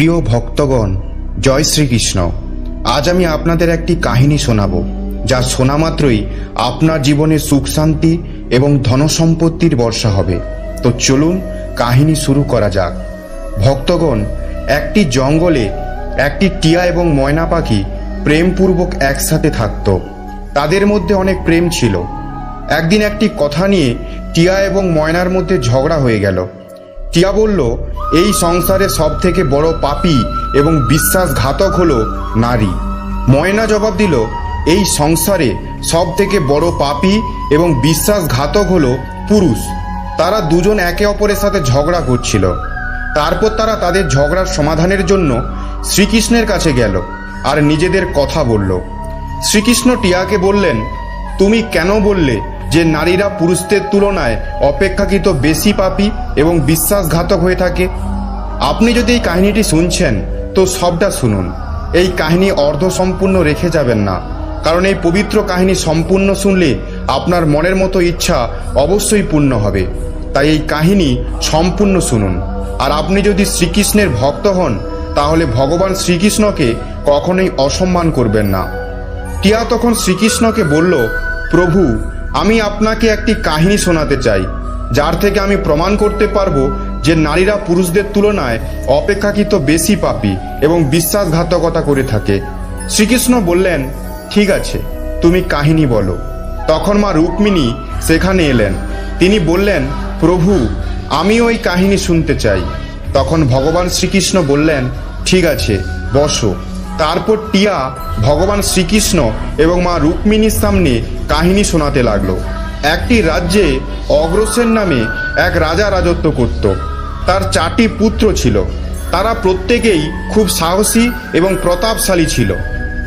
প্রিয় ভক্তগণ, জয় শ্রীকৃষ্ণ। আজ আমি আপনাদের একটি কাহিনী শোনাব, যা শোনা মাত্রই আপনার জীবনে সুখ শান্তি এবং ধনসম্পত্তির বর্ষা হবে। তো চলুন কাহিনী শুরু করা যাক। ভক্তগণ, একটি জঙ্গলে একটি টিয়া এবং ময়না পাখি প্রেমপূর্বক একসাথে থাকত। তাদের মধ্যে অনেক প্রেম ছিল। একদিন একটি কথা নিয়ে টিয়া এবং ময়নার মধ্যে ঝগড়া হয়ে গেল। টিয়া বলল, এই সংসারে সব থেকে বড় পাপী এবং বিশ্বাসঘাতক হলো নারী। ময়না জবাব দিল, এই সংসারে সব থেকে বড় পাপী এবং বিশ্বাসঘাতক হলো পুরুষ। তারা দুজন একে অপরের সাথে ঝগড়া করছিল। তারপর তারা তাদের ঝগড়ার সমাধানের জন্য শ্রীকৃষ্ণের কাছে গেল আর নিজেদের কথা বলল। শ্রীকৃষ্ণ টিয়াকে বললেন, তুমি কেন বললে যে নারীরা পুরুষদের তুলনায় অপেক্ষাকৃত বেশি পাপী এবং বিশ্বাসঘাতক হয়ে থাকে? আপনি যদি এই কাহিনীটি শুনছেন তো সবটা শুনুন। এই কাহিনী অর্ধসম্পূর্ণ রেখে যাবেন না, কারণ এই পবিত্র কাহিনী সম্পূর্ণ শুনলে আপনার মনের মতো ইচ্ছা অবশ্যই পূর্ণ হবে। তাই এই কাহিনী সম্পূর্ণ শুনুন। আর আপনি যদি শ্রীকৃষ্ণের ভক্ত হন তাহলে ভগবান শ্রীকৃষ্ণকে কখনোই অসম্মান করবেন না। টিয়া তখন শ্রীকৃষ্ণকে বলল, প্রভু, আমি আপনাকে একটি কাহিনী শোনাতে চাই, যার থেকে আমি প্রমাণ করতে পারবো যে নারীরা পুরুষদের তুলনায় অপেক্ষাকৃত বেশি পাপী এবং বিশ্বাসঘাতকতা করে থাকে। শ্রীকৃষ্ণ বললেন, ঠিক আছে, তুমি কাহিনী বলো। তখন মা রুক্মিণী সেখানে এলেন। তিনি বললেন, প্রভু, আমি ওই কাহিনী শুনতে চাই। তখন ভগবান শ্রীকৃষ্ণ বললেন, ঠিক আছে, বসো। তারপর টিয়া ভগবান শ্রীকৃষ্ণ এবং মা রুক্মিণীর সামনে কাহিনী শোনাতে লাগলো। একটি রাজ্যে অগ্রসেন নামে এক রাজা রাজত্ব করত। তার 4টি পুত্র ছিল। তারা প্রত্যেকেই খুব সাহসী এবং প্রতাপশালী ছিল।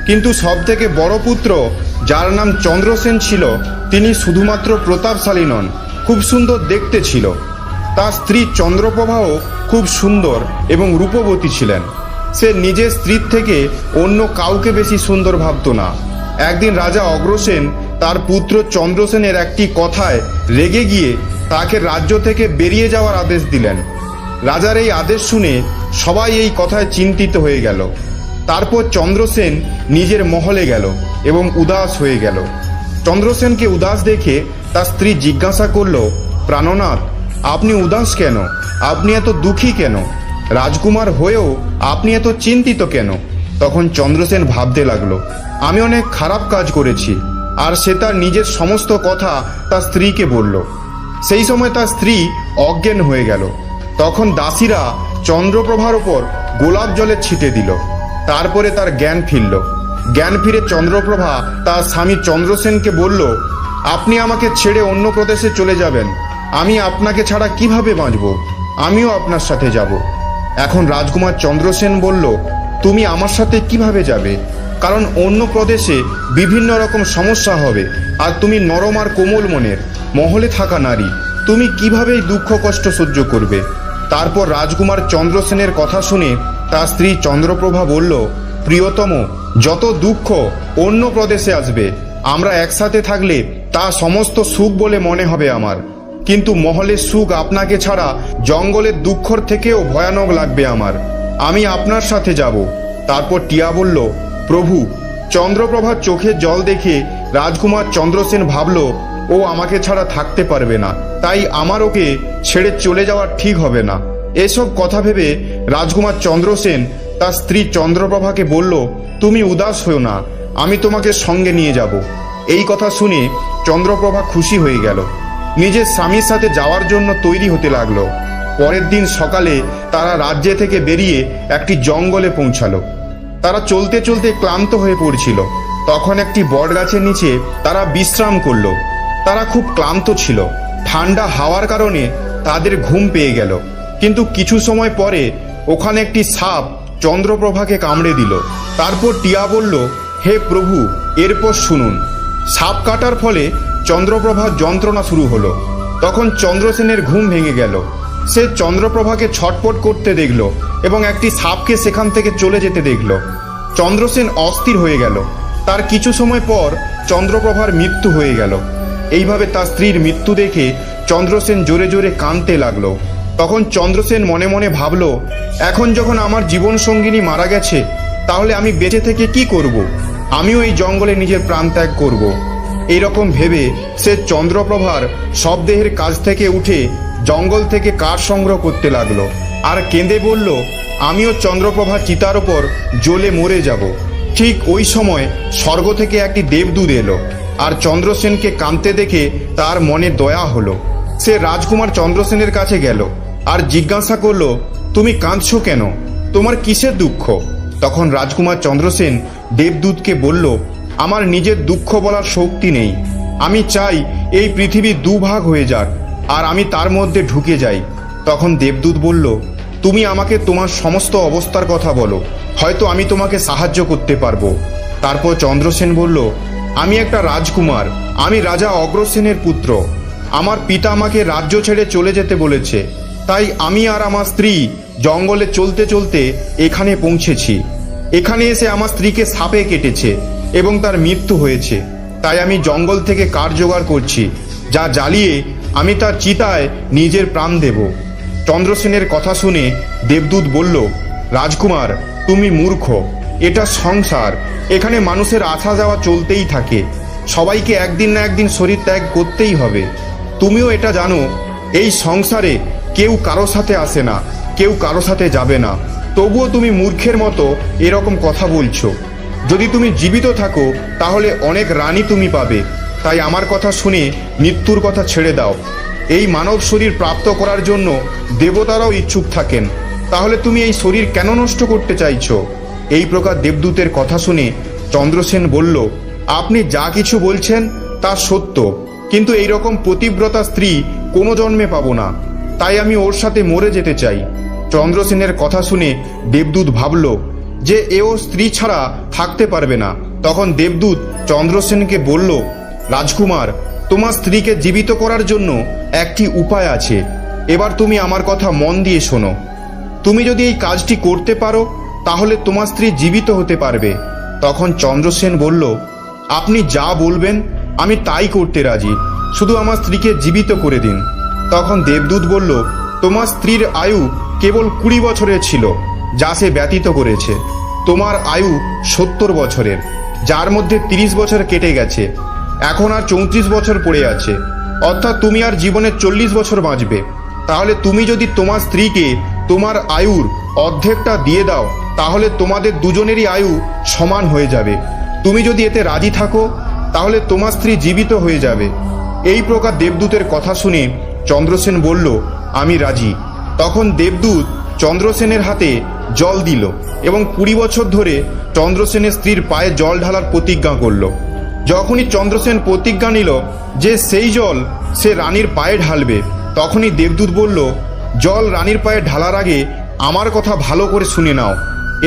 কিন্তু সবথেকে বড় পুত্র, যার নাম চন্দ্রসেন ছিল, তিনি শুধুমাত্র প্রতাপশালী নন, খুব সুন্দর দেখতে ছিল। তার স্ত্রী চন্দ্রপ্রভাও খুব সুন্দর এবং রূপবতী ছিলেন। সে নিজের স্ত্রীর থেকে অন্য কাউকে বেশি সুন্দর ভাবত না। একদিন রাজা অগ্রসেন তার পুত্র চন্দ্রসেনের একটি কথায় রেগে গিয়ে তাকে রাজ্য থেকে বেরিয়ে যাওয়ার আদেশ দিলেন। রাজার এই আদেশ শুনে সবাই এই কথায় চিন্তিত হয়ে গেল। তারপর চন্দ্রসেন নিজের মহলে গেল এবং উদাস হয়ে গেল। চন্দ্রসেনকে উদাস দেখে তার স্ত্রী জিজ্ঞাসা করল, প্রাণনাথ, আপনি উদাস কেন? আপনি এত দুঃখী কেন? রাজকুমার হয়েও আপনি এত চিন্তিত কেন? তখন চন্দ্রসেন ভাবতে লাগলো, আমি অনেক খারাপ কাজ করেছি। আর সে তার নিজের সমস্ত কথা তার স্ত্রীকে বলল। সেই সময় তার স্ত্রী অজ্ঞান হয়ে গেল। তখন দাসীরা চন্দ্রপ্রভার ওপর গোলাপ জলের ছিটে দিল। তারপরে তার জ্ঞান ফিরল। জ্ঞান ফিরে চন্দ্রপ্রভা তার স্বামী চন্দ্রসেনকে বলল, আপনি আমাকে ছেড়ে অন্য প্রদেশে চলে যাবেন। আমি আপনাকে ছাড়া কিভাবে বাঁচব? আমিও আপনার সাথে যাব। এখন রাজকুমার চন্দ্রসেন বলল, তুমি আমার সাথে কিভাবে যাবে? কারণ অন্য প্রদেশে বিভিন্ন রকম সমস্যা হবে, আর তুমি নরম আর কোমল মনের, মহলে থাকা নারী, তুমি কিভাবে এই দুঃখ কষ্ট সহ্য করবে? তারপর রাজকুমার চন্দ্রসেনের কথা শুনে তার স্ত্রী চন্দ্রপ্রভা বলল, প্রিয়তম, যত দুঃখ অন্য প্রদেশে আসবে, আমরা একসাথে থাকলে তা সমস্ত সুখ বলে মনে হবে আমার। কিন্তু মহলের সুখ আপনাকে ছাড়া জঙ্গলের দুঃখর থেকেও ভয়ানক লাগবে আমার। আমি আপনার সাথে যাব। তারপর টিয়া বলল, প্রভু, চন্দ্রপ্রভার চোখে জল দেখে রাজকুমার চন্দ্রসেন ভাবল, ও আমাকে ছাড়া থাকতে পারবে না, তাই আমার ওকে ছেড়ে চলে যাওয়া ঠিক হবে না। এসব কথা ভেবে রাজকুমার চন্দ্রসেন তার স্ত্রী চন্দ্রপ্রভাকে বলল, তুমি উদাস হও না, আমি তোমাকে সঙ্গে নিয়ে যাব। এই কথা শুনে চন্দ্রপ্রভা খুশি হয়ে গেল। নিজের স্বামীর সাথে যাওয়ার জন্য তৈরি হতে লাগলো। পরের দিন সকালে তারা রাজ্য থেকে বেরিয়ে একটি জঙ্গলে পৌঁছালো। তারা চলতে চলতে ক্লান্ত হয়ে পড়ছিল। তখন একটি বট গাছের নিচে তারা বিশ্রাম করলো। তারা খুব ক্লান্ত ছিল। ঠান্ডা হাওয়ার কারণে তাদের ঘুম পেয়ে গেল। কিন্তু কিছু সময় পরে ওখানে একটি সাপ চন্দ্রপ্রভাকে কামড়ে দিল। তারপর টিয়া বলল, হে প্রভু, এরপর শুনুন। সাপ কাটার ফলে চন্দ্রপ্রভার যন্ত্রণা শুরু হলো। তখন চন্দ্রসেনের ঘুম ভেঙে গেল। সে চন্দ্রপ্রভাকে ছটপট করতে দেখল এবং একটি সাপকে সেখান থেকে চলে যেতে দেখল। চন্দ্রসেন অস্থির হয়ে গেল। তার কিছু সময় পর চন্দ্রপ্রভার মৃত্যু হয়ে গেল। এইভাবে তার স্ত্রীর মৃত্যু দেখে চন্দ্রসেন জোরে জোরে কাঁদতে লাগলো। তখন চন্দ্রসেন মনে মনে ভাবল, এখন যখন আমার জীবন সঙ্গিনী মারা গেছে, তাহলে আমি বেঁচে থেকে কি করব? আমিও এই জঙ্গলে নিজের প্রাণ ত্যাগ করব। এইরকম ভেবে সে চন্দ্রপ্রভার শবদেহের কাছ থেকে উঠে জঙ্গল থেকে কাঠ সংগ্রহ করতে লাগলো আর কেঁদে বলল, আমিও চন্দ্রপ্রভার চিতার ওপর জ্বলে মরে যাব। ঠিক ওই সময় স্বর্গ থেকে একটি দেবদূত এলো আর চন্দ্রসেনকে কাঁদতে দেখে তার মনে দয়া হলো। সে রাজকুমার চন্দ্রসেনের কাছে গেল আর জিজ্ঞাসা করলো, তুমি কাঁদছো কেন? তোমার কিসের দুঃখ? তখন রাজকুমার চন্দ্রসেন দেবদূতকে বলল, আমার নিজের দুঃখ বলার শক্তি নেই। আমি চাই এই পৃথিবী দুভাগ হয়ে যাক আর আমি তার মধ্যে ঢুকে যাই। তখন দেবদূত বলল, তুমি আমাকে তোমার সমস্ত অবস্থার কথা বলো, হয়তো আমি তোমাকে সাহায্য করতে পারবো। তারপর চন্দ্রসেন বলল, আমি একটা রাজকুমার, আমি রাজা অগ্রসেনের পুত্র। আমার পিতা আমাকে রাজ্য ছেড়ে চলে যেতে বলেছে, তাই আমি আর আমার স্ত্রী জঙ্গলে চলতে চলতে এখানে পৌঁছেছি। এখানে এসে আমার স্ত্রীকে সাপে কেটেছে এবং তার মৃত্যু হয়েছে। তাই আমি জঙ্গল থেকে কাঠ জোগাড় করছি, যা জ্বালিয়ে আমি তার চিতায় নিজের প্রাণ দেব। চন্দ্রসেনের কথা শুনে দেবদূত বলল, রাজকুমার, তুমি মূর্খ। এটা সংসার, এখানে মানুষের আসা যাওয়া চলতেই থাকে। সবাইকে একদিন না একদিন শরীর ত্যাগ করতেই হবে। তুমিও এটা জানো, এই সংসারে কেউ কারো সাথে আসে না, কেউ কারো সাথে যাবে না। তবুও তুমি মূর্খের মতো এরকম কথা বলছো। যদি তুমি জীবিত থাকো তাহলে অনেক রানী তুমি পাবে। তাই আমার কথা শুনে মৃত্যুর কথা ছেড়ে দাও। এই মানব শরীর প্রাপ্ত করার জন্য দেবতারাও ইচ্ছুক থাকেন। তাহলে তুমি এই শরীর কেন নষ্ট করতে চাইছো? এই প্রকার দেবদূতের কথা শুনে চন্দ্রসেন বলল, আপনি যা কিছু বলছেন তা সত্য, কিন্তু এইরকম পতিব্রতা স্ত্রী কোনো জন্মে পাবো না। তাই আমি ওর সাথে মরে যেতে চাই। চন্দ্রসেনের কথা শুনে দেবদূত ভাবল যে এও স্ত্রী ছাড়া থাকতে পারবে না। তখন দেবদূত চন্দ্রসেনকে বলল, রাজকুমার, তোমার স্ত্রীকে জীবিত করার জন্য একটি উপায় আছে। এবার তুমি আমার কথা মন দিয়ে শোনো। তুমি যদি এই কাজটি করতে পারো তাহলে তোমার স্ত্রী জীবিত হতে পারবে। তখন চন্দ্রসেন বলল, আপনি যা বলবেন আমি তাই করতে রাজি, শুধু আমার স্ত্রীকে জীবিত করে দিন। তখন দেবদূত বলল, তোমার স্ত্রীর আয়ু কেবল 20 বছরের ছিল, যা সে ব্যতীত করেছে। তোমার আয়ু 70 বছরের, যার মধ্যে 30 বছর কেটে গেছে। এখন আর 34 বছর পড়ে আছে, অর্থাৎ তুমি আর জীবনে 40 বছর বাঁচবে। তাহলে তুমি যদি তোমার স্ত্রীকে তোমার আয়ুর অর্ধেকটা দিয়ে দাও তাহলে তোমাদের দুজনেরই আয়ু সমান হয়ে যাবে। তুমি যদি এতে রাজি থাকো তাহলে তোমার স্ত্রী জীবিত হয়ে যাবে। এই প্রকার দেবদূতের কথা শুনে চন্দ্রসেন বলল, আমি রাজি। তখন দেবদূত চন্দ্রসেনের হাতে জল দিল এবং 20 বছর ধরে চন্দ্রসেনের স্ত্রীর পায়ে জল ঢালার প্রতিজ্ঞা করল। যখনই চন্দ্রসেন প্রতিজ্ঞা নিল যে সেই জল সে রানীর পায়ে ঢালবে, তখনই দেবদূত বলল, জল রানীর পায়ে ঢালার আগে আমার কথা ভালো করে শুনে নাও।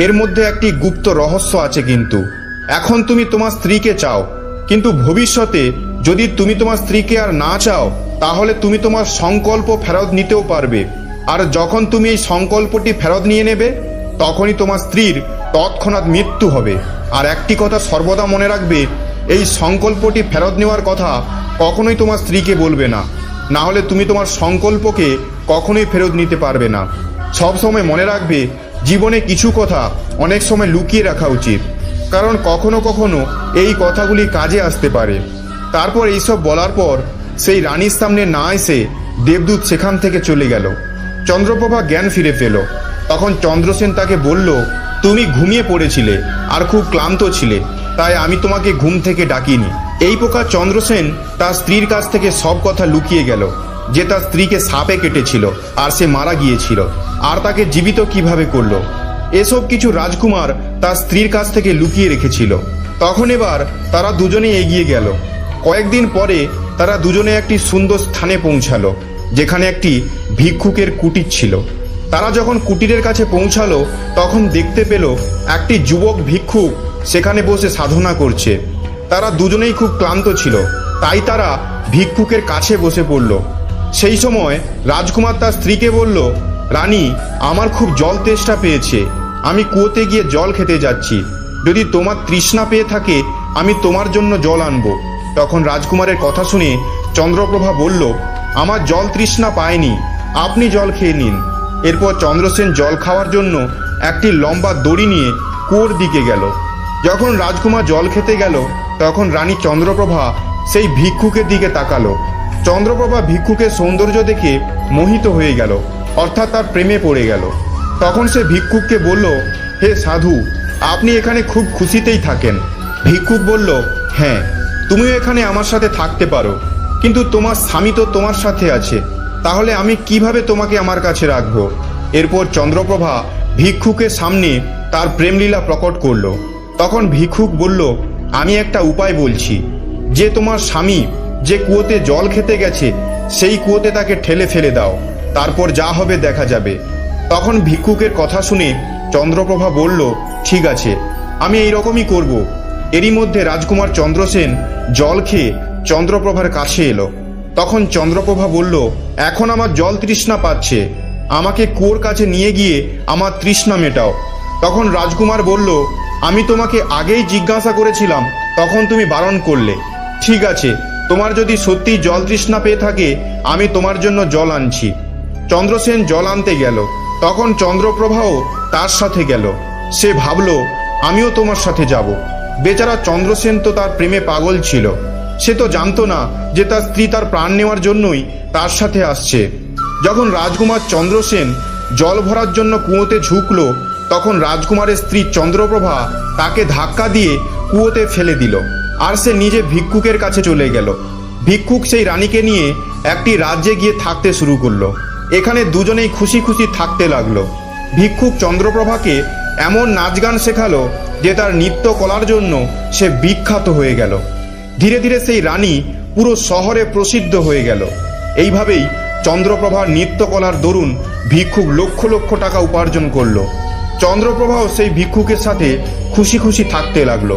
এর মধ্যে একটি গুপ্ত রহস্য আছে। কিন্তু এখন তুমি তোমার স্ত্রীকে চাও, কিন্তু ভবিষ্যতে যদি তুমি তোমার স্ত্রীকে আর না চাও তাহলে তুমি তোমার সংকল্প ফেরত নিতেও পারবে। আর যখন তুমি এই সংকল্পটি ফেরত নিয়ে নেবে তখনই তোমার স্ত্রীর তৎক্ষণাৎ মৃত্যু হবে। আর একটি কথা সর্বদা মনে রাখবে, এই সংকল্পটি ফেরত নেওয়ার কথা কখনোই তোমার স্ত্রীকে বলবে না, না হলে তুমি তোমার সংকল্পকে কখনোই ফেরত নিতে পারবে না। সব সময় মনে রাখবে, জীবনে কিছু কথা অনেক সময় লুকিয়ে রাখা উচিত, কারণ কখনো কখনো এই কথাগুলি কাজে আসতে পারে। তারপর এইসব বলার পর সেই রানীর সামনে না এসে দেবদূত সেখান থেকে চলে গেল। চন্দ্রপ্রভা জ্ঞান ফিরে পেল। তখন চন্দ্রসেন তাকে বলল, তুমি ঘুমিয়ে পড়েছিলে আর খুব ক্লান্ত ছিলে, তাই আমি তোমাকে ঘুম থেকে ডাকিনি। এই প্রকার চন্দ্রসেন তার স্ত্রীর কাছ থেকে সব কথা লুকিয়ে গেল, যে তার স্ত্রীকে সাপে কেটেছিল আর সে মারা গিয়েছিল, আর তাকে জীবিত কিভাবে করলো। এসব কিছু রাজকুমার তার স্ত্রীর কাছ থেকে লুকিয়ে রেখেছিল। তখন এবার তারা দুজনে এগিয়ে গেল। কয়েকদিন পরে তারা দুজনে একটি সুন্দর স্থানে পৌঁছালো, যেখানে একটি ভিক্ষুকের কুটির ছিল। তারা যখন কুটিরের কাছে পৌঁছালো তখন দেখতে পেল একটি যুবক ভিক্ষুক সেখানে বসে সাধনা করছে। তারা দুজনেই খুব ক্লান্ত ছিল, তাই তারা ভিক্ষুকের কাছে বসে পড়ল। সেই সময় রাজকুমার তার স্ত্রীকে বলল, রানী, আমার খুব জল তেষ্টা পেয়েছে, আমি কুয়োতে গিয়ে জল খেতে যাচ্ছি। যদি তোমার তৃষ্ণা পেয়ে থাকে আমি তোমার জন্য জল আনবো। তখন রাজকুমারের কথা শুনে চন্দ্রপ্রভা বলল, আমার জল তৃষ্ণা পায়নি, আপনি জল খেয়ে নিন। এরপর চন্দ্রসেন জল খাওয়ার জন্য একটি লম্বা দড়ি নিয়ে কুয়োর দিকে গেল। যখন রাজকুমার জল খেতে গেল তখন রানী চন্দ্রপ্রভা সেই ভিক্ষুকের দিকে তাকালো। চন্দ্রপ্রভা ভিক্ষুকের সৌন্দর্য দেখে মোহিত হয়ে গেল, অর্থাৎ তার প্রেমে পড়ে গেল। তখন সে ভিক্ষুককে বলল, হে সাধু, আপনি এখানে খুব খুশিতেই থাকেন। ভিক্ষুক বলল, হ্যাঁ, তুমিও এখানে আমার সাথে থাকতে পারো, কিন্তু তোমার স্বামী তো তোমার সাথে আছে, তাহলে আমি কিভাবে তোমাকে আমার কাছে রাখবো? এরপর চন্দ্রপ্রভা ভিক্ষুকের সামনে তার প্রেমলীলা প্রকট করল। তখন ভিক্ষুক বলল, আমি একটা উপায় বলছি, যে তোমার স্বামী যে কুয়োতে জল খেতে গেছে সেই কুয়োতে তাকে ঠেলে ফেলে দাও, তারপর যা হবে দেখা যাবে। তখন ভিক্ষুকের কথা শুনে চন্দ্রপ্রভা বলল, ঠিক আছে, আমি এইরকমই করব। এরই মধ্যে রাজকুমার চন্দ্রসেন জল খেয়ে চন্দ্রপ্রভার কাছে এলো। তখন চন্দ্রপ্রভা বলল, এখন আমার জল তৃষ্ণা পাচ্ছে, আমাকে কুয়োর কাছে নিয়ে গিয়ে আমার তৃষ্ণা মেটাও। তখন রাজকুমার বলল, আমি তোমাকে আগেই জিজ্ঞাসা করেছিলাম, তখন তুমি বারণ করলে। ঠিক আছে, তোমার যদি সত্যি জল তৃষ্ণা পেয়ে থাকে আমি তোমার জন্য জল আনছি। চন্দ্রসেন জল আনতে গেল। তখন চন্দ্রপ্রভাও তার সাথে গেল। সে ভাবল, আমিও তোমার সাথে যাব। বেচারা চন্দ্রসেন তো তার প্রেমে পাগল ছিল। সে তো জানতো না যে তার স্ত্রী তার প্রাণ নেওয়ার জন্যই তার সাথে আসছে। যখন রাজকুমার চন্দ্রসেন জল ভরার জন্য কুয়োতে ঝুঁকলো তখন রাজকুমারের স্ত্রী চন্দ্রপ্রভা তাকে ধাক্কা দিয়ে কুয়োতে ফেলে দিল, আর সে নিজে ভিক্ষুকের কাছে চলে গেল। ভিক্ষুক সেই রানীকে নিয়ে একটি রাজ্যে গিয়ে থাকতে শুরু করলো। এখানে দুজনেই খুশি খুশি থাকতে লাগলো। ভিক্ষুক চন্দ্রপ্রভাকে এমন নাচ গান শেখালো যে তার নৃত্য কলার জন্য সে বিখ্যাত হয়ে গেল। ধীরে ধীরে সেই রানী পুরো শহরে প্রসিদ্ধ হয়ে গেল। এইভাবেই চন্দ্রপ্রভার নৃত্যকলার দরুন ভিক্ষুক লক্ষ লক্ষ টাকা উপার্জন করলো। চন্দ্রপ্রভাও সেই ভিক্ষুকের সাথে খুশি খুশি থাকতে লাগলো।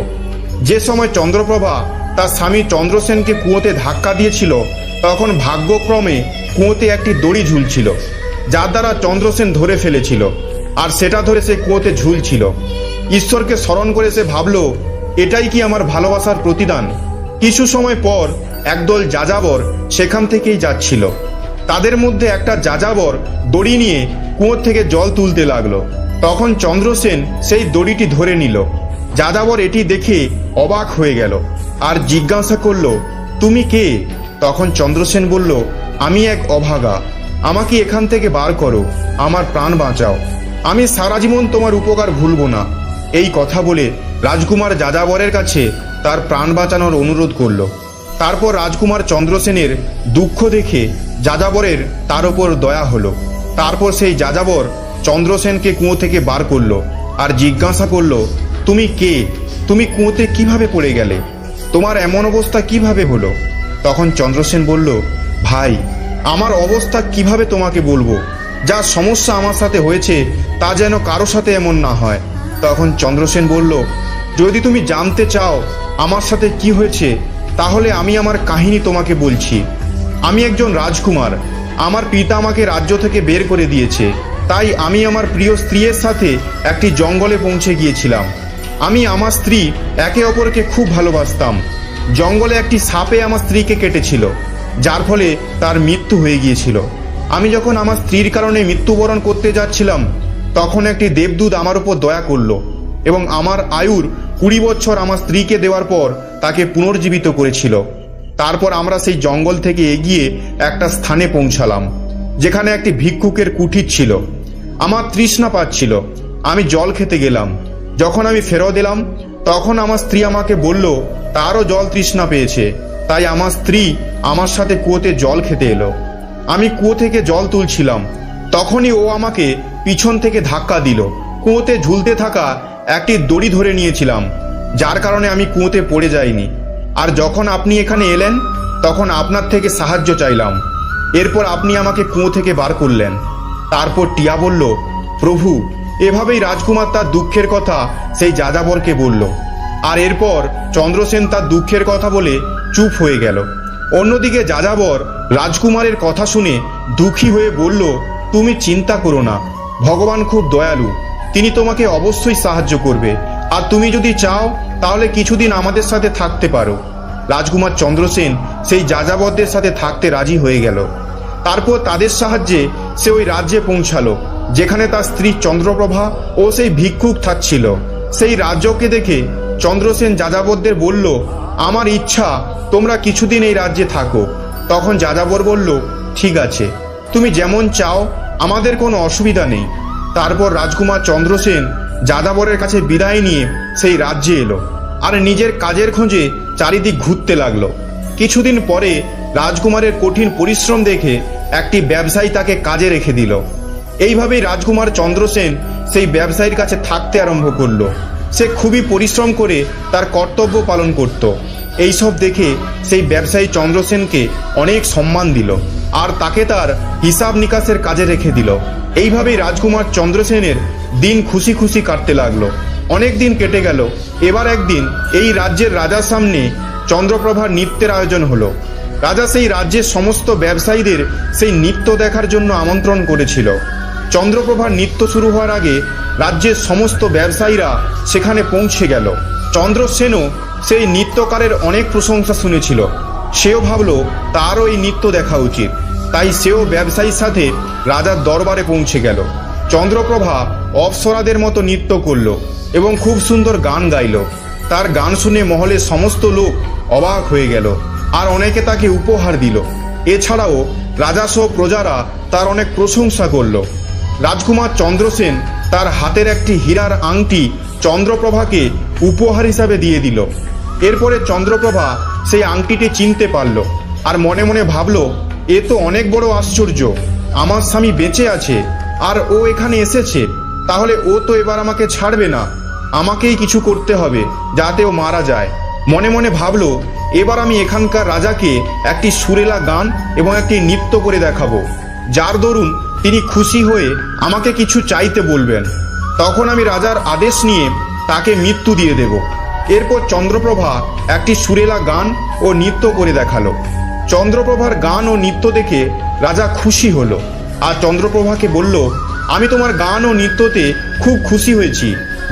যে সময় চন্দ্রপ্রভা তার স্বামী চন্দ্রসেনকে কুয়োতে ধাক্কা দিয়েছিল তখন ভাগ্যক্রমে কুয়োতে একটি দড়ি ঝুলছিল, যার দ্বারা চন্দ্রসেন ধরে ফেলেছিল, আর সেটা ধরে সে কুয়োতে ঝুলছিল। ঈশ্বরকে স্মরণ করে সে ভাবল, এটাই কি আমার ভালোবাসার প্রতিদান? কিছু সময় পর একদল যাযাবর সেখান থেকেই যাচ্ছিল। তাদের মধ্যে একটা যাযাবর দড়ি নিয়ে কুয়োর থেকে জল তুলতে লাগলো। তখন চন্দ্রসেন সেই দড়িটি ধরে নিল। যাযাবর এটি দেখে অবাক হয়ে গেল আর জিজ্ঞাসা করল, তুমি কে? তখন চন্দ্রসেন বলল, আমি এক অভাগা, আমাকে এখান থেকে বার করো, আমার প্রাণ বাঁচাও, আমি সারা জীবন তোমার উপকার ভুলব না। এই কথা বলে রাজকুমার যাযাবরের কাছে তার প্রাণ বাঁচানোর অনুরোধ করল। তারপর রাজকুমার চন্দ্রসেনের দুঃখ দেখে যাযাবরের তার উপর দয়া হলো। তারপর সেই যাযাবর চন্দ্রসেনকে কুয়ো থেকে বার করলো আর জিজ্ঞাসা করলো, তুমি কে? তুমি কুয়োতে কিভাবে পড়ে গেলে? তোমার এমন অবস্থা কিভাবে হলো? তখন চন্দ্রসেন বলল, ভাই, আমার অবস্থা কিভাবে তোমাকে বলবো? যা সমস্যা আমার সাথে হয়েছে তা যেন কারো সাথে এমন না হয়। তখন চন্দ্রসেন বলল, যদি তুমি জানতে চাও আমার সাথে কি হয়েছে তাহলে আমি আমার কাহিনী তোমাকে বলছি। আমি একজন রাজকুমার, আমার পিতা আমাকে রাজ্য থেকে বের করে দিয়েছে, তাই আমি আমার প্রিয় স্ত্রীর সাথে একটি জঙ্গলে পৌঁছে গিয়েছিলাম। আমি আমার স্ত্রী একে অপরকে খুব ভালোবাসতাম। জঙ্গলে একটি সাপে আমার স্ত্রীকে কেটেছিল, যার ফলে তার মৃত্যু হয়ে গিয়েছিল। আমি যখন আমার স্ত্রীর কারণে মৃত্যুবরণ করতে যাচ্ছিলাম তখন একটি দেবদূত আমার উপর দয়া করলো এবং আমার আয়ুর 20 বছর আমার স্ত্রীকে দেওয়ার পর তাকে পুনর্জীবিত করেছিল। তারপর আমরা সেই জঙ্গল থেকে এগিয়ে একটা স্থানে পৌঁছালাম যেখানে একটি ভিক্ষুকের কুঠির ছিল। আমার তৃষ্ণা পাচ্ছিল, আমি জল খেতে গেলাম। যখন আমি ফেরত এলাম তখন আমার স্ত্রী আমাকে বলল তারও জল তৃষ্ণা পেয়েছে, তাই আমার স্ত্রী আমার সাথে কুয়োতে জল খেতে এলো। আমি কুয়ো থেকে জল তুলছিলাম, তখনই ও আমাকে পিছন থেকে ধাক্কা দিল। কুয়োতে ঝুলতে থাকা একটি দড়ি ধরে নিয়েছিলাম, যার কারণে আমি কুয়োতে পড়ে যাইনি। আর যখন আপনি এখানে এলেন তখন আপনার থেকে সাহায্য চাইলাম, এরপর আপনি আমাকে কুয়ো থেকে বার করলেন। তারপর টিয়া বলল, প্রভু, এভাবেই রাজকুমার তার দুঃখের কথা সেই যাযাবরকে বলল। আর এরপর চন্দ্রসেন তার দুঃখের কথা বলে চুপ হয়ে গেল। অন্যদিকে যাযাবর রাজকুমারের কথা শুনে দুঃখী হয়ে বলল, তুমি চিন্তা করো না, ভগবান খুব দয়ালু, তিনি তোমাকে অবশ্যই সাহায্য করবে, আর তুমি যদি চাও তাহলে কিছুদিন আমাদের সাথে থাকতে পারো। রাজকুমার চন্দ্রসেন সেই যাযাবরদের সাথে থাকতে রাজি হয়ে গেল। তারপর তাদের সাহায্যে সে ওই রাজ্যে পৌঁছালো যেখানে তার স্ত্রী চন্দ্রপ্রভা ও সেই ভিক্ষুক থাকছিল। সেই রাজ্যকে দেখে চন্দ্রসেন যাযাবরদের বলল, আমার ইচ্ছা তোমরা কিছুদিন এই রাজ্যে থাকো। তখন যাযাবর বলল, ঠিক আছে, তুমি যেমন চাও, আমাদের কোনো অসুবিধা নেই। তারপর রাজকুমার চন্দ্রসেন যাযাবরের কাছে বিদায় নিয়ে সেই রাজ্যে এলো আর নিজের কাজের খোঁজে চারিদিক ঘুরতে লাগলো। কিছুদিন পরে রাজকুমারের কঠিন পরিশ্রম দেখে একটি ব্যবসায়ী তাকে কাজে রেখে দিল। এইভাবেই রাজকুমার চন্দ্রসেন সেই ব্যবসায়ীর কাছে থাকতে আরম্ভ করলো। সে খুবই পরিশ্রম করে তার কর্তব্য পালন করত। এইসব দেখে সেই ব্যবসায়ী চন্দ্রসেনকে অনেক সম্মান দিল আর তাকে তার হিসাব নিকাশের কাজে রেখে দিল। এইভাবেই রাজকুমার চন্দ্রসেনের দিন খুশি খুশি কাটতে লাগলো। অনেক দিন কেটে গেল। এবার একদিন এই রাজ্যের রাজার সামনে চন্দ্রপ্রভার নৃত্যের আয়োজন হলো। রাজা সেই রাজ্যের সমস্ত ব্যবসায়ীদের সেই নৃত্য দেখার জন্য আমন্ত্রণ করেছিল। চন্দ্রপ্রভার নৃত্য শুরু হওয়ার আগে রাজ্যের সমস্ত ব্যবসায়ীরা সেখানে পৌঁছে গেল। চন্দ্রসেনও সেই নৃত্যকারের অনেক প্রশংসা শুনেছিল। সেও ভাবল তারও এই নৃত্য দেখা উচিত। তাই সেও ব্যবসায়ীর সাথে রাজার দরবারে পৌঁছে গেল। চন্দ্রপ্রভা অপ্সরাদের মতো নৃত্য করল এবং খুব সুন্দর গান গাইল। তার গান শুনে মহলের সমস্ত লোক অবাক হয়ে গেল আর অনেকে তাকে উপহার দিল। এছাড়াও রাজাসহ প্রজারা তার অনেক প্রশংসা করল। রাজকুমার চন্দ্রসেন তার হাতের একটি হীরার আংটি চন্দ্রপ্রভাকে উপহার হিসাবে দিয়ে দিল। এরপরে চন্দ্রপ্রভা সেই আংটিটি চিনতে পারল আর মনে মনে ভাবল, এ তো অনেক বড় আশ্চর্য। আমার স্বামী বেঁচে আছে আর ও এখানে এসেছে, তাহলে ও তো এবার আমাকে ছাড়বে না। আমাকেই কিছু করতে হবে যাতে ও মারা যায়। মনে মনে ভাবল, এবার আমি এখানকার রাজাকে একটি সুরেলা গান এবং একটি নৃত্য করে দেখাবো, যার দরুন তিনি খুশি হয়ে আমাকে কিছু চাইতে বলবেন। তখন আমি রাজার আদেশ নিয়ে তাকে মৃত্যু দিয়ে দেব। এরপর চন্দ্রপ্রভা একটি সুরেলা গান ও নৃত্য করে দেখালো। চন্দ্রপ্রভার গান ও নৃত্য দেখে রাজা খুশি হলো আর চন্দ্রপ্রভাকে বলল, আমি তোমার গান ও নৃত্যতে খুব খুশি হয়েছি,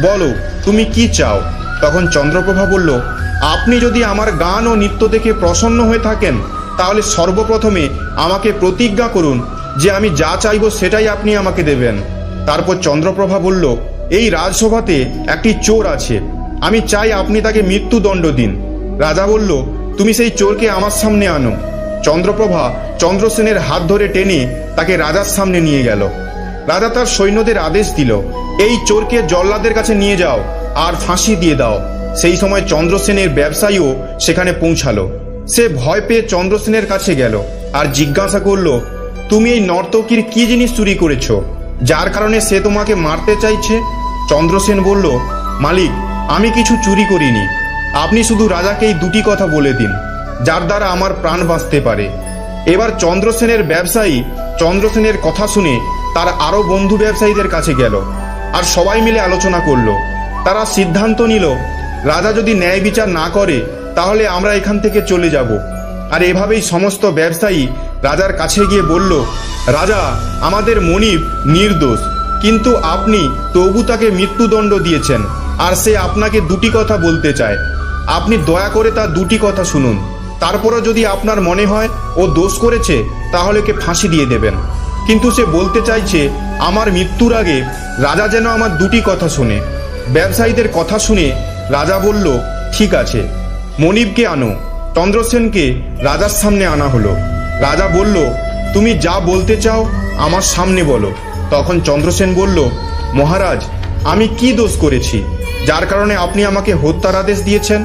বলো তুমি কি চাও। তখন চন্দ্রপ্রভা বলল, আপনি যদি আমার গান ও নৃত্য দেখে প্রসন্ন হয়ে থাকেন, তাহলে সর্বপ্রথমে আমাকে প্রতিজ্ঞা করুন যে আমি যা চাইব সেটাই আপনি আমাকে দেবেন। তারপর চন্দ্রপ্রভা বলল, এই রাজসভাতে একটি চোর আছে, আমি চাই আপনি তাকে মৃত্যুদণ্ড দিন। রাজা বলল, তুমি সেই চোরকে আমার সামনে আনো। চন্দ্রপ্রভা চন্দ্রসেনের হাত ধরে টেনে তাকে রাজার সামনে নিয়ে গেল। রাজা তার সৈন্যদের আদেশ দিল, এই চোরকে জল্লাদের কাছে নিয়ে যাও আর ফাঁসি দিয়ে দাও। সেই সময় চন্দ্রসেনের ব্যবসায়ীও সেখানে পৌঁছালো। সে ভয় পেয়ে চন্দ্রসেনের কাছে গেল আর জিজ্ঞাসা করল, তুমি এই নর্তকীর কি জিনিস চুরি করেছ, যার কারণে সে তোমাকে মারতে চাইছে? চন্দ্রসেন বলল, মালিক, আমি কিছু চুরি করিনি। আপনি শুধু রাজাকে এই দুটি কথা বলে দিন, যার দ্বারা আমার প্রাণ বাঁচতে পারে। এবার চন্দ্রসেনের ব্যবসায়ী চন্দ্রসেনের কথা শুনে তার আরও বন্ধু ব্যবসায়ীদের কাছে গেল আর সবাই মিলে আলোচনা করলো। তারা সিদ্ধান্ত নিল, রাজা যদি ন্যায় বিচার না করে তাহলে আমরা এখান থেকে চলে যাব। আর এভাবেই সমস্ত ব্যবসায়ী রাজার কাছে গিয়ে বলল, রাজা, আমাদের মনিব নির্দোষ, কিন্তু আপনি তবু তাকে মৃত্যুদণ্ড দিয়েছেন আর সে আপনাকে দুটি কথা বলতে চায়। আপনি দয়া করে তার দুটি কথা শুনুন, তারপরও যদি আপনার মনে হয় ও দোষ করেছে তাহলে কে ফাঁসি দিয়ে দেবেন। কিন্তু সে বলতে চাইছে আমার মৃত্যুর আগে রাজা যেন আমার দুটি কথা শোনে। ব্যবসায়ীদের কথা শুনে রাজা বলল, ঠিক আছে, মনিবকে আনো। চন্দ্রসেনকে রাজার সামনে আনা হলো। রাজা বলল, তুমি যা বলতে চাও আমার সামনে বলো। তখন চন্দ্রসেন বলল, মহারাজ, আমি কি দোষ করেছি যার কারণে আপনি আমাকে হত্যার আদেশ দিয়েছেন?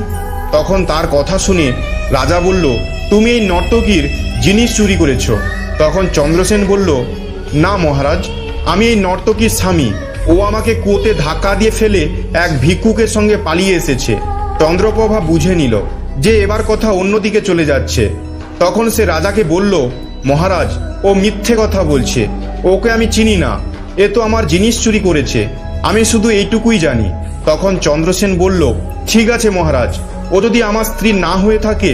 তখন তার কথা শুনে রাজা বলল, তুমি এই নর্তকীর জিনিস চুরি করেছ। তখন চন্দ্রসেন বলল, না মহারাজ, আমি এই নর্তকীর স্বামী। ও আমাকে কুয়োতে ধাক্কা দিয়ে ফেলে এক ভিক্ষুকের সঙ্গে পালিয়ে এসেছে। চন্দ্রপ্রভা বুঝে নিল যে এবার কথা অন্যদিকে চলে যাচ্ছে। তখন সে রাজাকে বলল, মহারাজ, ও মিথ্যে কথা বলছে, ওকে আমি চিনি না, এ তো আমার জিনিস চুরি করেছে, আমি শুধু এইটুকুই জানি। তখন চন্দ্রসেন বলল, ঠিক আছে মহারাজ, ও যদি আমার স্ত্রী না হয়ে থাকে,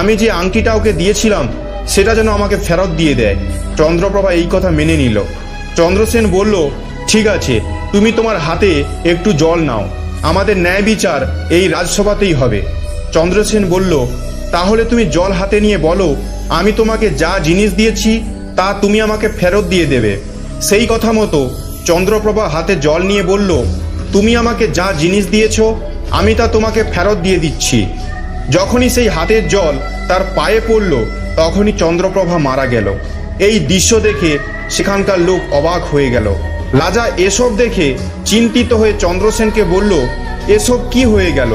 আমি যে আংটিটা ওকে দিয়েছিলাম সেটা যেন আমাকে ফেরত দিয়ে দেয়। চন্দ্রপ্রভা এই কথা মেনে নিল। চন্দ্রসেন বলল, ঠিক আছে, তুমি তোমার হাতে একটু জল নাও, আমাদের ন্যায় বিচার এই রাজসভাতেই হবে। চন্দ্রসেন বলল, তাহলে তুমি জল হাতে নিয়ে বলো, আমি তোমাকে যা জিনিস দিয়েছি তা তুমি আমাকে ফেরত দিয়ে দেবে। সেই কথা মতো চন্দ্রপ্রভা হাতে জল নিয়ে বলল, তুমি আমাকে যা জিনিস দিয়েছ আমি তা তোমাকে ফেরত দিয়ে দিচ্ছি। যখনই সেই হাতের জল তার পায়ে পড়ল তখনই চন্দ্রপ্রভা মারা গেল। এই দৃশ্য দেখে সেখানকার লোক অবাক হয়ে গেল। রাজা এসব দেখে চিন্তিত হয়ে চন্দ্রসেনকে বলল, এসব কি হয়ে গেল,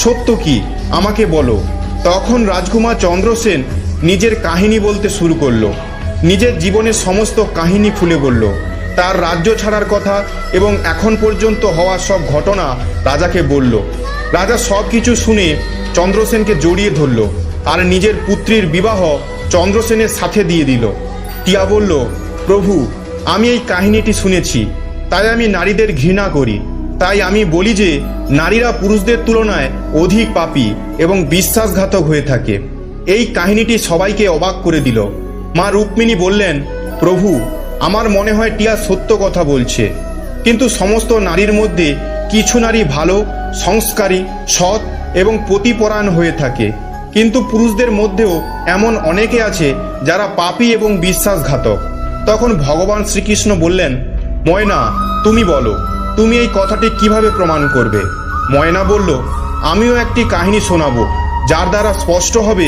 সত্য কি আমাকে বলো। তখন রাজকুমার চন্দ্রসেন নিজের কাহিনী বলতে শুরু করলো। নিজের জীবনের সমস্ত কাহিনী খুলে বলল। তার রাজ্য ছাড়ার কথা এবং এখন পর্যন্ত হওয়া সব ঘটনা রাজাকে বলল। রাজা সব কিছু শুনে চন্দ্রসেনকে জড়িয়ে ধরল আর নিজের পুত্রীর বিবাহ চন্দ্রসেনের সাথে দিয়ে দিল। টিয়া বলল, প্রভু, আমি এই কাহিনীটি শুনেছি, তাই আমি নারীদের ঘৃণা করি। তাই আমি বলি যে নারীরা পুরুষদের তুলনায় অধিক পাপী এবং বিশ্বাসঘাতক হয়ে থাকে। এই কাহিনীটি সবাইকে অবাক করে দিল। মা রুক্মিণী বললেন, প্রভু, আমার মনে হয় টিয়া সত্য কথা বলছে, কিন্তু সমস্ত নারীর মধ্যে কিছু নারী ভালো, সংস্কারী, সৎ এবং পতিপরায়ণ হয়ে থাকে, কিন্তু পুরুষদের মধ্যেও এমন অনেকে আছে যারা পাপী এবং বিশ্বাসঘাতক। তখন ভগবান শ্রীকৃষ্ণ বললেন, ময়না, তুমি বলো, তুমি এই কথাটি কিভাবে প্রমাণ করবে? ময়না বলল, আমিও একটি কাহিনী শোনাবো, যার দ্বারা স্পষ্ট হবে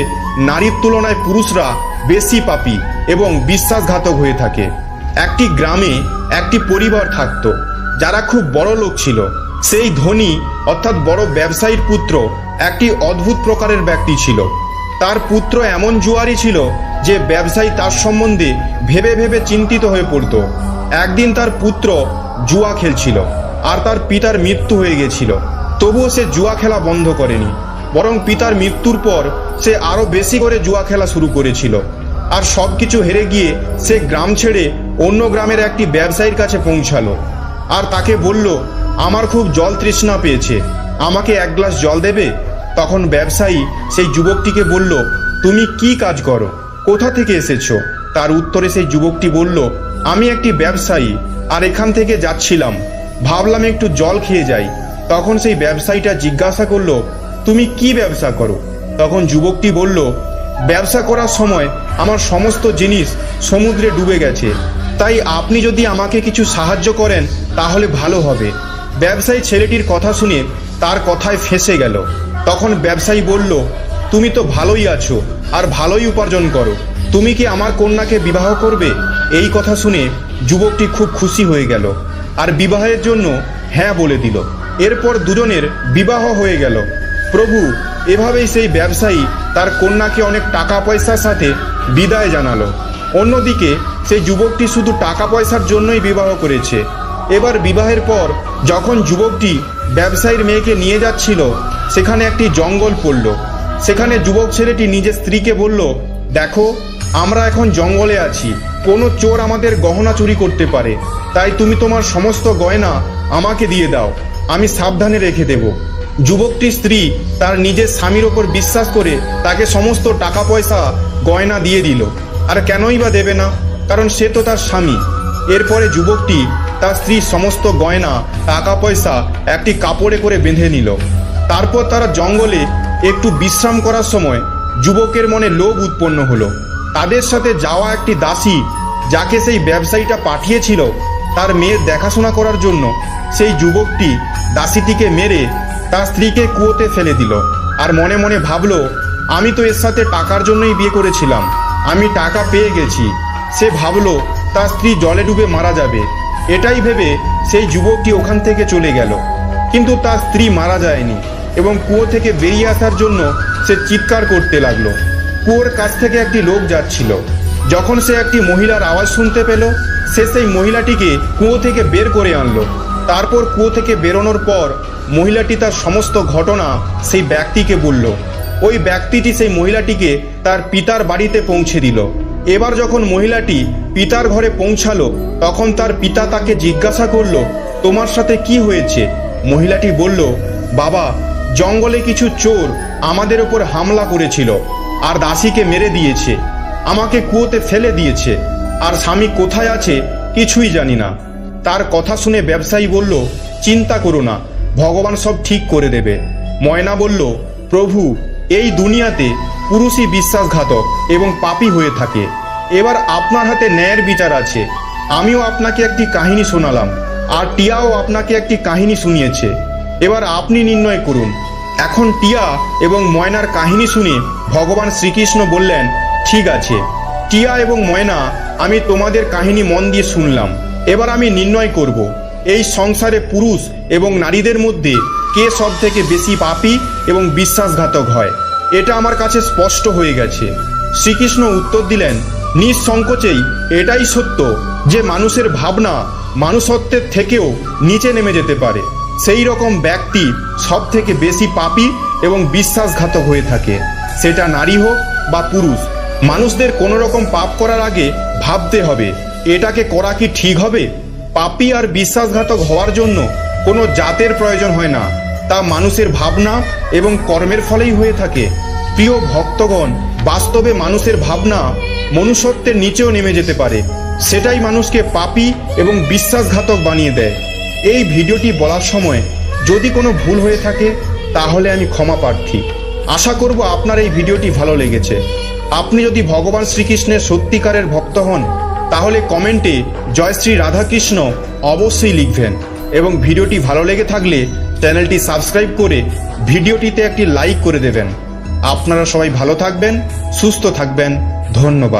নারীর তুলনায় পুরুষরা বেশি পাপী এবং বিশ্বাসঘাতক হয়ে থাকে। একটি গ্রামে একটি পরিবার থাকতো, যারা খুব বড় লোক ছিল। সেই ধনী অর্থাৎ বড় ব্যবসায়ীর পুত্র একটি অদ্ভুত প্রকারের ব্যক্তি ছিল। তার পুত্র এমন জুয়ারি ছিল যে ব্যবসায়ী তার সম্বন্ধে ভেবে ভেবে চিন্তিত হয়ে পড়ত। একদিন তার পুত্র জুয়া খেলছিল আর তার পিতার মৃত্যু হয়ে গেছিল। তবুও সে জুয়া খেলা বন্ধ করেনি, বরং পিতার মৃত্যুর পর সে আরো বেশি করে জুয়া খেলা শুরু করেছিল। আর সবকিছু হেরে গিয়ে সে গ্রাম ছেড়ে অন্য গ্রামের একটি ব্যবসায়ীর কাছে পৌঁছালো আর তাকে বলল, আমার খুব জল তৃষ্ণা পেয়েছে, আমাকে এক গ্লাস জল দেবে? তখন ব্যবসায়ী সেই যুবকটিকে বলল, তুমি কি কাজ করো, কোথা থেকে এসেছো? তার উত্তরে সেই যুবকটি বলল, আমি একটি ব্যবসায়ী আর এখান থেকে যাচ্ছিলাম, ভাবলাম একটু জল খেয়ে যাই। তখন সেই ব্যবসায়ীটা জিজ্ঞাসা করলো, তুমি কি ব্যবসা করো? তখন যুবকটি বলল, ব্যবসা করার সময় আমার সমস্ত জিনিস সমুদ্রে ডুবে গেছে, তাই আপনি যদি আমাকে কিছু সাহায্য করেন তাহলে ভালো হবে। ব্যবসায়ী ছেলেটির কথা শুনে তার কথায় ফেঁসে গেল। তখন ব্যবসায়ী বলল, তুমি তো ভালোই আছো আর ভালোই উপার্জন করো, তুমি কি আমার কন্যাকে বিবাহ করবে? এই কথা শুনে যুবকটি খুব খুশি হয়ে গেল আর বিবাহের জন্য হ্যাঁ বলে দিল। এরপর দুজনের বিবাহ হয়ে গেল। প্রভু, এভাবেই সেই ব্যবসায়ী তার কন্যাকে অনেক টাকা পয়সার সাথে বিদায় জানালো। অন্যদিকে সেই যুবকটি শুধু টাকা পয়সার জন্যই বিবাহ করেছে। এবার বিবাহের পর যখন যুবকটি ব্যবসায়ীর মেয়েকে নিয়ে যাচ্ছিল, সেখানে একটি জঙ্গল পড়ল। সেখানে যুবক ছেলেটি নিজের স্ত্রীকে বলল, দেখো, আমরা এখন জঙ্গলে আছি, কোনো চোর আমাদের গহনা চুরি করতে পারে, তাই তুমি তোমার সমস্ত গয়না আমাকে দিয়ে দাও, আমি সাবধানে রেখে দেব। যুবকটির স্ত্রী তার নিজের স্বামীর ওপর বিশ্বাস করে তাকে সমস্ত টাকা পয়সা গয়না দিয়ে দিল। আর কেনই বা দেবে না, কারণ সে তো তার স্বামী। এরপরে যুবকটি তার স্ত্রীর সমস্ত গয়না, টাকা পয়সা একটি কাপড়ে করে বেঁধে নিল। তারপর তারা জঙ্গলে একটু বিশ্রাম করার সময় যুবকের মনে লোভ উৎপন্ন হলো। তাদের সাথে যাওয়া একটি দাসী, যাকে সেই ব্যবসায়ীটা পাঠিয়েছিল তার মেয়ের দেখাশোনা করার জন্য, সেই যুবকটি দাসীটিকে মেরে তার স্ত্রীকে কুয়োতে ফেলে দিল। আর মনে মনে ভাবলো, আমি তো এর সাথে টাকার জন্যই বিয়ে করেছিলাম, আমি টাকা পেয়ে গেছি। সে ভাবলো তার স্ত্রী জলে ডুবে মারা যাবে। এটাই ভেবে সেই যুবকটি ওখান থেকে চলে গেল। কিন্তু তার স্ত্রী মারা যায়নি এবং কুয়ো থেকে বেরিয়ে আসার জন্য সে চিৎকার করতে লাগলো। কুয়োর কাছ থেকে একটি লোক যাচ্ছিল। যখন সে একটি মহিলার আওয়াজ শুনতে পেল, সে সেই মহিলাটিকে কুয়ো থেকে বের করে আনলো। তারপর কুয়ো থেকে বেরোনোর পর মহিলাটি তার সমস্ত ঘটনা সেই ব্যক্তিকে বলল। ওই ব্যক্তিটি সেই মহিলাটিকে তার পিতার বাড়িতে পৌঁছে দিল। এবার যখন মহিলাটি পিতার ঘরে পৌঁছালো, তখন তার পিতা তাকে জিজ্ঞাসা করলো, তোমার সাথে কি হয়েছে? মহিলাটি বলল, বাবা, জঙ্গলে কিছু চোর আমাদের ওপর হামলা করেছিল আর দাসীকে মেরে দিয়েছে, আমাকে কুয়োতে ফেলে দিয়েছে, আর স্বামী কোথায় আছে কিছুই জানি না। তার কথা শুনে ব্যবসায়ী বলল, চিন্তা করো না, ভগবান সব ঠিক করে দেবে। ময়না বলল, প্রভু, এই দুনিয়াতে পুরুষই বিশ্বাসঘাতক এবং পাপী হয়ে থাকে। এবার আপনার হাতে ন্যায়ের বিচার আছে। আমিও আপনাকে একটি কাহিনী শোনালাম, আর টিয়াও আপনাকে একটি কাহিনী শুনিয়েছে। এবার আপনি নির্ণয় করুন। এখন টিয়া এবং ময়নার কাহিনী শুনে ভগবান শ্রীকৃষ্ণ বললেন, ঠিক আছে টিয়া এবং ময়না, আমি তোমাদের কাহিনী মন দিয়ে শুনলাম। এবার আমি নির্ণয় করব এই সংসারে পুরুষ এবং নারীদের মধ্যে কে সব থেকে বেশি পাপী এবং বিশ্বাসঘাতক হয়। এটা আমার কাছে স্পষ্ট হয়ে গেছে। শ্রীকৃষ্ণ উত্তর দিলেন, নিঃসংকোচেই এটাই সত্য যে মানুষের ভাবনা মানুষত্বের থেকেও নিচে নেমে যেতে পারে। সেই রকম ব্যক্তি সব থেকে বেশি পাপী এবং বিশ্বাসঘাতক হয়ে থাকে, সেটা নারী হোক বা পুরুষ। মানুষদের কোনো রকম পাপ করার আগে ভাবতে হবে এটাকে করা কি ঠিক হবে। পাপী আর বিশ্বাসঘাতক হওয়ার জন্য কোনো জাতের প্রয়োজন হয় না, তা মানুষের ভাবনা এবং কর্মের ফলেই হয়ে থাকে। প্রিয় ভক্তগণ, বাস্তবে মানুষের ভাবনা মনুষ্যত্বের নিচেও নেমে যেতে পারে, সেটাই মানুষকে পাপী এবং বিশ্বাসঘাতক বানিয়ে দেয়। এই ভিডিওটি বলার সময় যদি কোনো ভুল হয়ে থাকে তাহলে আমি ক্ষমা প্রার্থী। আশা করব আপনার এই ভিডিওটি ভালো লেগেছে। আপনি যদি ভগবান শ্রীকৃষ্ণের সত্যিকারের ভক্ত হন তাহলে কমেন্টে জয় শ্রী রাধাকৃষ্ণ অবশ্যই লিখবেন, এবং ভিডিওটি ভালো লেগে থাকলে চ্যানেলটি সাবস্ক্রাইব করে ভিডিওটিতে একটি লাইক করে দেবেন। আপনারা সবাই ভালো থাকবেন, সুস্থ থাকবেন। ধন্যবাদ।